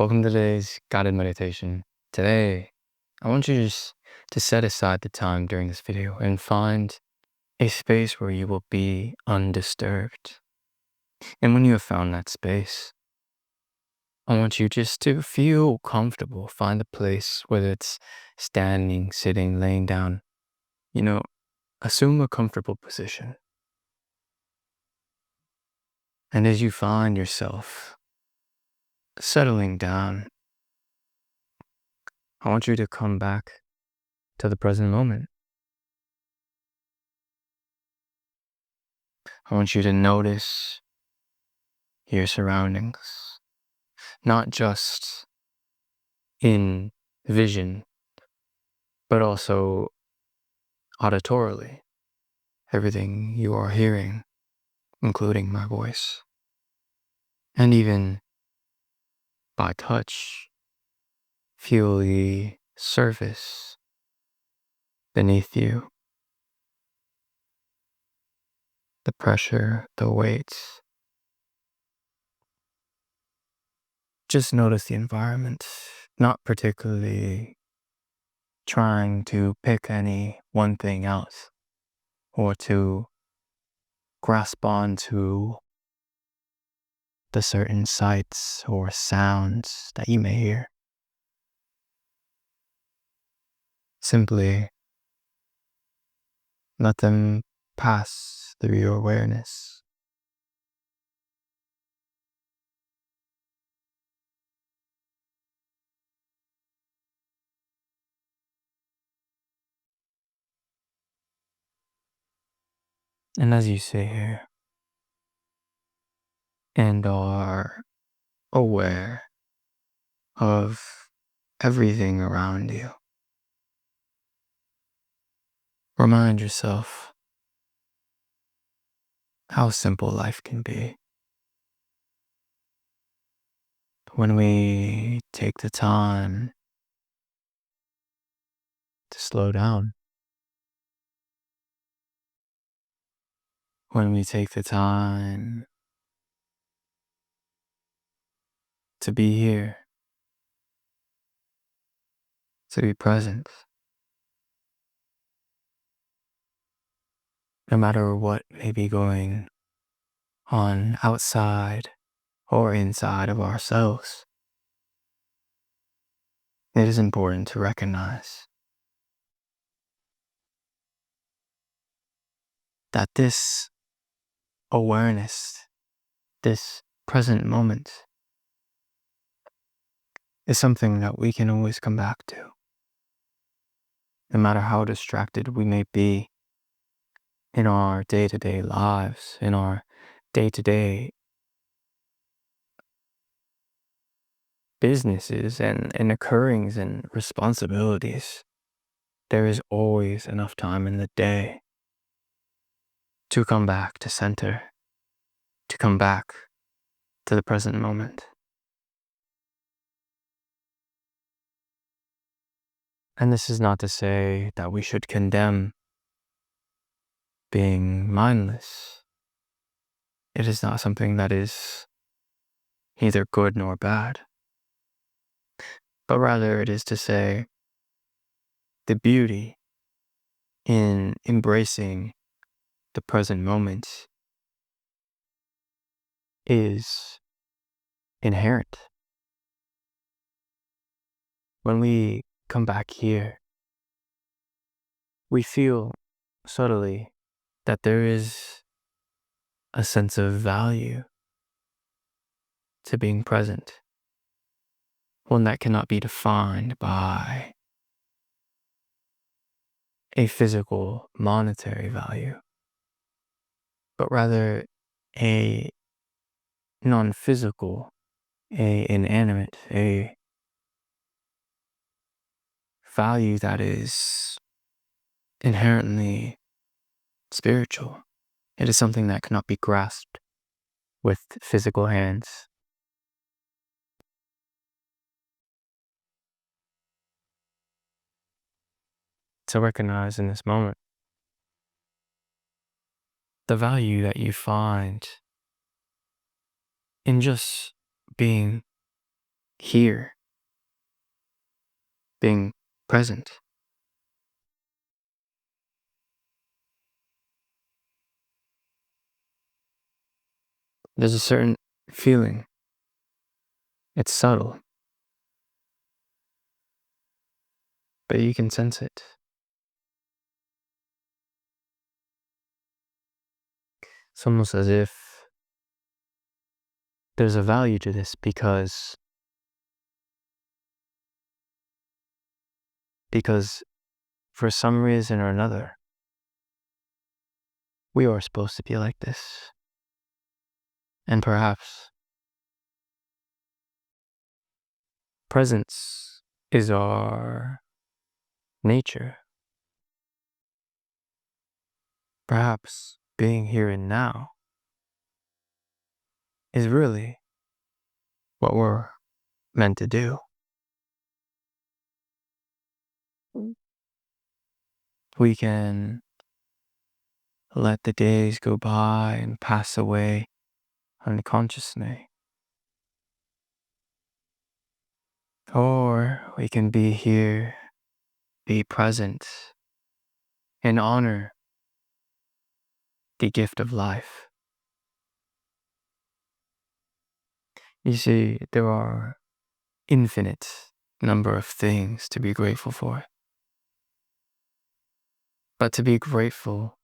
Welcome to today's guided meditation. Today, I want you just to set aside the time during this video and find a space where you will be undisturbed. And when you have found that space, I want you just to feel comfortable. Find a place, whether it's standing, sitting, laying down, assume a comfortable position. And as you find yourself settling down, I want you to come back to the present moment. I want you to notice your surroundings, not just in vision, but also auditorily. Everything you are hearing, including my voice, and even by touch, feel the surface beneath you, the pressure, the weight. Just notice the environment, not particularly trying to pick any one thing out or to grasp onto the certain sights or sounds that you may hear. Simply let them pass through your awareness. And as you sit here and are aware of everything around you, remind yourself how simple life can be when we take the time to slow down, when we take the time to be here, to be present, no matter what may be going on outside or inside of ourselves. It is important to recognize that this awareness, this present moment, is something that we can always come back to. No matter how distracted we may be in our day-to-day lives, in our day-to-day businesses and occurrings and responsibilities, there is always enough time in the day to come back to center, to come back to the present moment. And this is not to say that we should condemn being mindless. It is not something that is neither good nor bad, but rather it is to say the beauty in embracing the present moment is inherent. When we come back here, we feel subtly that there is a sense of value to being present, one that cannot be defined by a physical, monetary value, but rather a non-physical, a inanimate, a value that is inherently spiritual. It is something that cannot be grasped with physical hands. To recognize in this moment the value that you find in just being here, being present. There's a certain feeling. It's subtle, but you can sense it. It's almost as if there's a value to this because for some reason or another, we are supposed to be like this. And perhaps presence is our nature. Perhaps being here and now is really what we're meant to do. We can let the days go by and pass away unconsciously. Or we can be here, be present, and honor the gift of life. You see, there are infinite number of things to be grateful for. But to be grateful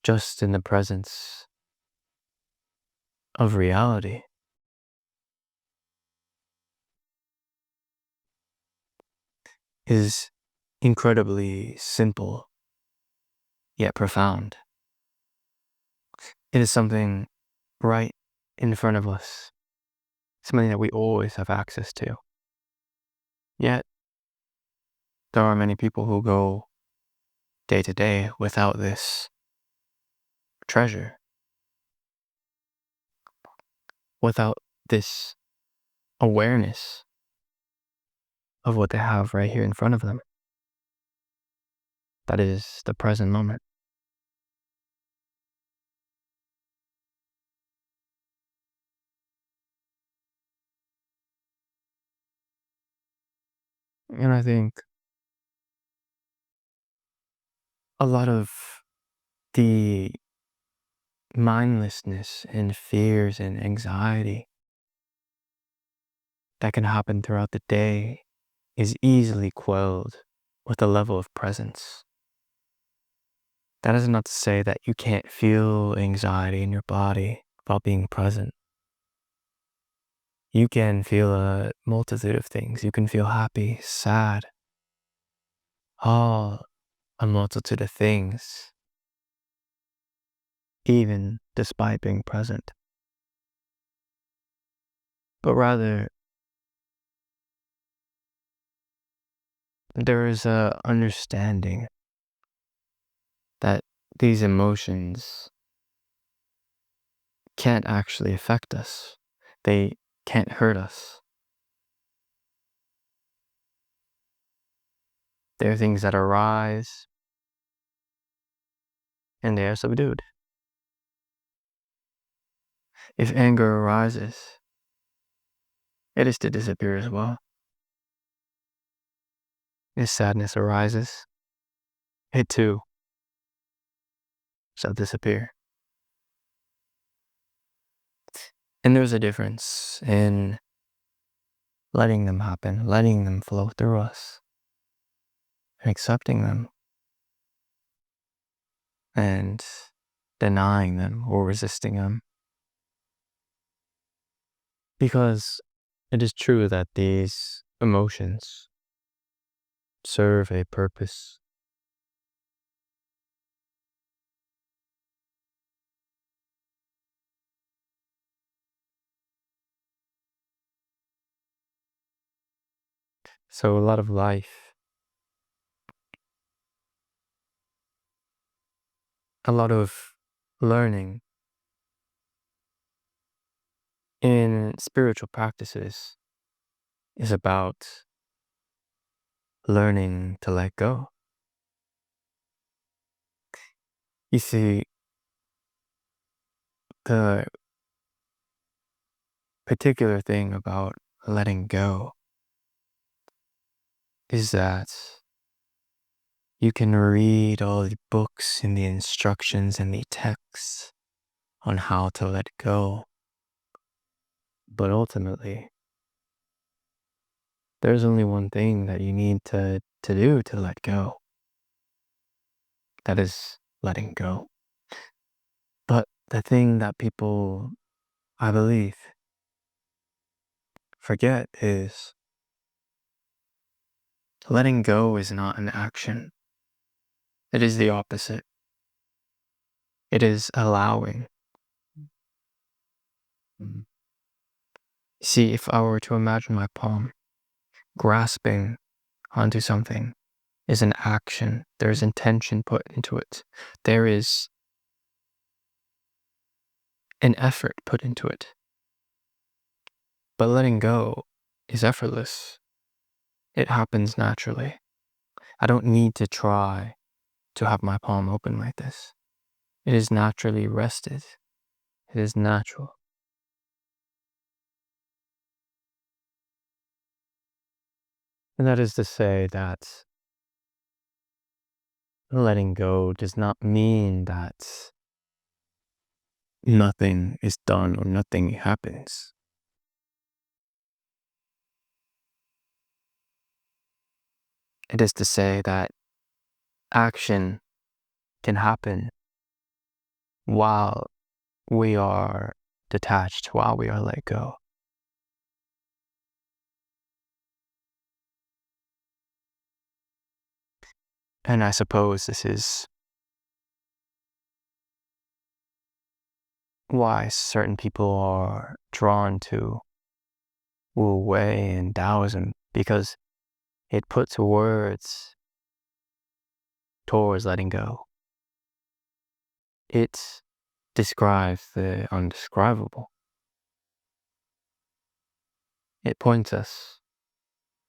just in the presence of reality is incredibly simple yet profound. It is something right in front of us, something that we always have access to. Yet, there are many people who go day to day without this treasure, without this awareness of what they have right here in front of them. That is the present moment. And I think a lot of the mindlessness and fears and anxiety that can happen throughout the day is easily quelled with a level of presence. That is not to say that you can't feel anxiety in your body while being present. You can feel a multitude of things. You can feel happy, sad, all a multitude of things, even despite being present. But rather, there is a understanding that these emotions can't actually affect us. They can't hurt us. They're things that arise and they are subdued. If anger arises, it is to disappear as well. If sadness arises, it too shall disappear. And there's a difference in letting them happen, letting them flow through us, and accepting them, and denying them or resisting them. Because it is true that these emotions serve a purpose. So a lot of life, a lot of learning in spiritual practices is about learning to let go. You see, the particular thing about letting go is that you can read all the books and the instructions and the texts on how to let go. But ultimately, there's only one thing that you need to do to let go. That is letting go. But the thing that people, I believe, forget is letting go is not an action. It is the opposite. It is allowing. See, if I were to imagine my palm, grasping onto something is an action. There's intention put into it. There is an effort put into it. But letting go is effortless. It happens naturally. I don't need to try to have my palm open like this. It is naturally rested. It is natural. And that is to say that letting go does not mean that nothing is done or nothing happens. It is to say that action can happen while we are detached, while we are let go. And I suppose this is why certain people are drawn to Wu Wei and Taoism, because it puts words towards letting go. It describes the undescribable. It points us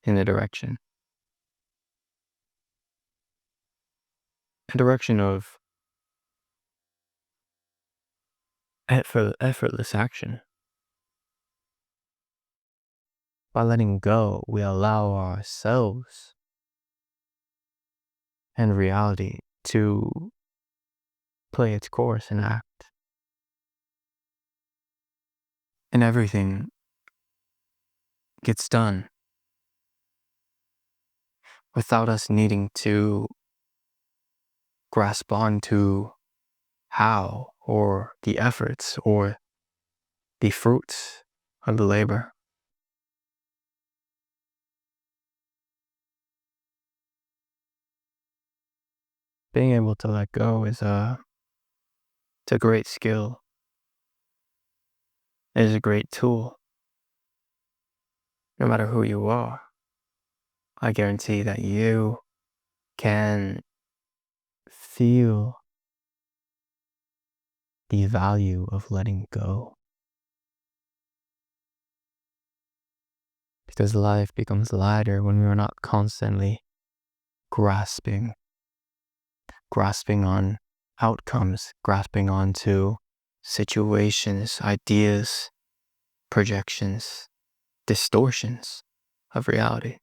in a direction of effortless action. By letting go, we allow ourselves and reality to play its course and act. And everything gets done without us needing to grasp onto how or the efforts or the fruits of the labor. Being able to let go is it's a great skill. It is a great tool. No matter who you are, I guarantee that you can feel the value of letting go. Because life becomes lighter when we are not constantly grasping on outcomes, grasping onto situations, ideas, projections, distortions of reality,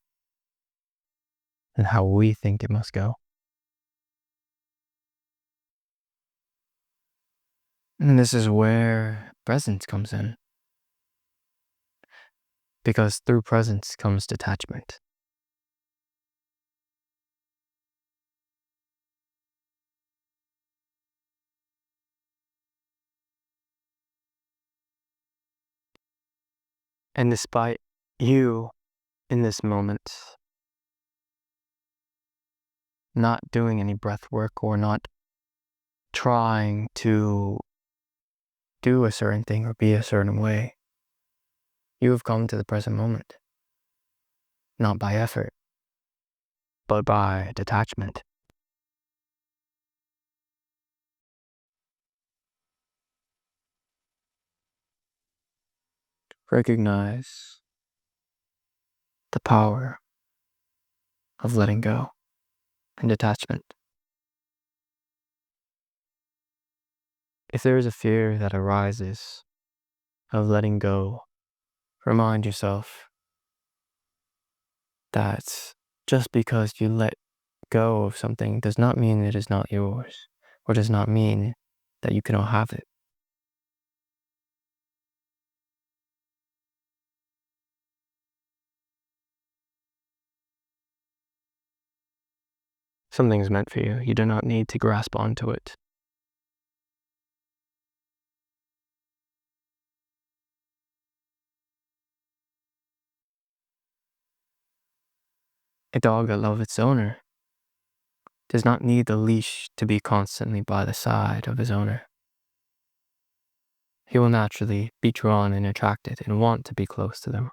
and how we think it must go. And this is where presence comes in. Because through presence comes detachment. And despite you in this moment not doing any breath work or not trying to do a certain thing or be a certain way, you have come to the present moment, not by effort, but by detachment. Recognize the power of letting go and detachment. If there is a fear that arises of letting go, remind yourself that just because you let go of something does not mean it is not yours, or does not mean that you cannot have it. Something is meant for you. You do not need to grasp onto it. A dog that loves its owner does not need the leash to be constantly by the side of his owner. He will naturally be drawn and attracted and want to be close to them.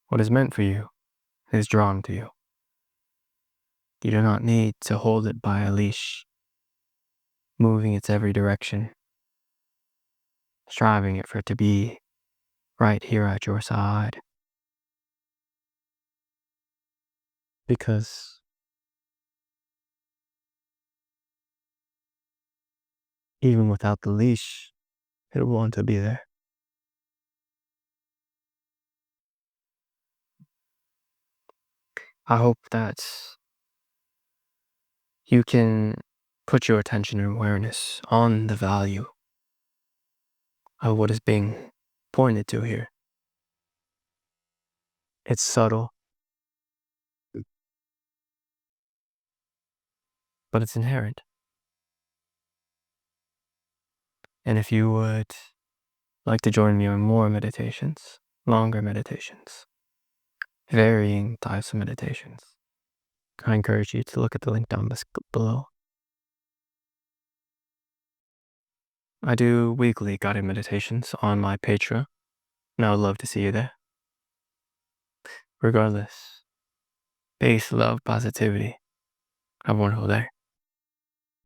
What is meant for you is drawn to you. You do not need to hold it by a leash, moving its every direction, striving it for it to be right here at your side. Because even without the leash, it'll want to be there. I hope that you can put your attention and awareness on the value of what is being pointed to here. It's subtle, but it's inherent. And if you would like to join me on more meditations, longer meditations, varying types of meditations, I encourage you to look at the link down below. I do weekly guided meditations on my Patreon, and I would love to see you there. Regardless, peace, love, positivity. Have a wonderful day.